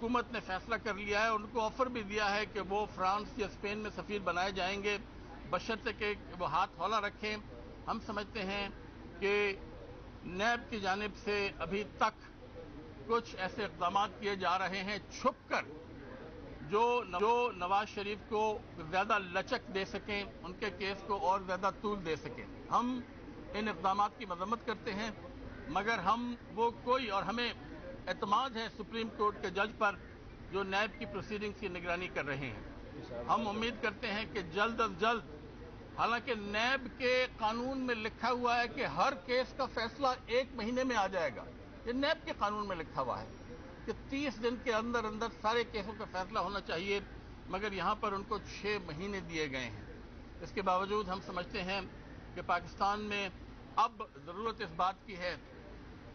हुकूमत ने फैसला कर लिया है, उनको ऑफर भी दिया है कि वो फ्रांस या स्पेन में सफीर बनाए जाएंगे, बशर्ते कि वो हाथ हौला रखें। हम समझते हैं कि नैब की जानिब से अभी तक कुछ ऐसे इक़दाम किए जा रहे हैं छुप कर, जो नवाज शरीफ को ज़्यादा लचक दे सकें, उनके केस को और ज़्यादा तूल दे सकें। हम इन इक़दाम की मज़म्मत करते हैं, मगर हमें एतमाद है सुप्रीम कोर्ट के जज पर, जो नैब की प्रोसीडिंग्स की निगरानी कर रहे हैं। हम उम्मीद करते हैं कि जल्द अज जल्द, हालांकि नैब के कानून में लिखा हुआ है कि हर केस का फैसला 1 महीने में आ जाएगा, ये नैब के कानून में लिखा हुआ है कि 30 दिन के अंदर अंदर सारे केसों का फैसला होना चाहिए, मगर यहां पर उनको 6 महीने दिए गए हैं। इसके बावजूद हम समझते हैं कि पाकिस्तान में अब ज़रूरत इस बात की है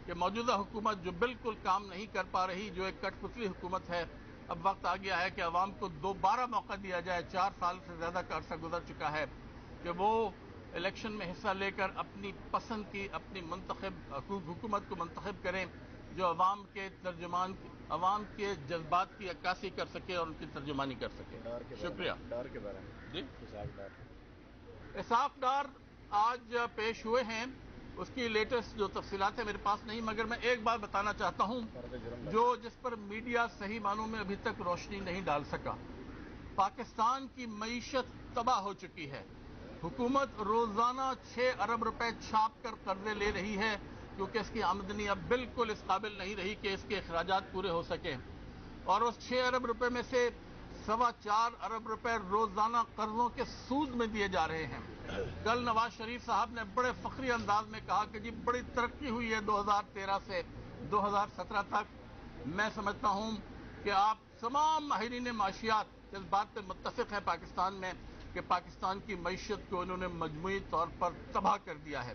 कि मौजूदा हुकूमत जो बिल्कुल काम नहीं कर पा रही, जो एक कठपुतली हुकूमत है, अब वक्त आ गया है कि अवाम को दोबारा मौका दिया जाए। 4 साल से ज़्यादा का अरसा गुजर चुका है कि वो इलेक्शन में हिस्सा लेकर अपनी पसंद की अपनी हुकूमत को मुंतखब करें, जो अवाम के तर्जुमान, अवाम के जज्बात की अक्कासी कर सके और उनकी तर्जुमानी कर सके। शुक्रिया। डार के बारे में जी, इसाक डार इसाक डार आज पेश हुए हैं, उसकी लेटेस्ट जो तफसीलात है मेरे पास नहीं, मगर मैं एक बात बताना चाहता हूं जिस पर मीडिया सही मानों में अभी तक रोशनी नहीं डाल सका। पाकिस्तान की मईशत तबाह हो चुकी है। हुकूमत रोजाना 6 अरब रुपए छाप कर कर्जे ले रही है, क्योंकि इसकी आमदनी अब बिल्कुल इस काबिल नहीं रही कि इसके अखराजात पूरे हो सकें, और उस 6 अरब रुपए में से 4.25 अरब रुपए रोजाना कर्जों के सूद में दिए जा रहे हैं। कल नवाज शरीफ साहब ने बड़े फखरी अंदाज में कहा कि जी बड़ी तरक्की हुई है 2013 से 2017 तक। मैं समझता हूं कि आप तमाम माहिरीन माशियात इस बात पर मुत्तफिक है पाकिस्तान में कि पाकिस्तान की मईशत को इन्होंने मजमूई तौर पर तबाह कर दिया है।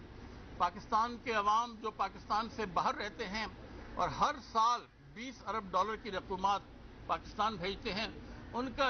पाकिस्तान के अवाम जो पाकिस्तान से बाहर रहते हैं और हर साल $20 अरब की रकूमात पाकिस्तान भेजते हैं, उनका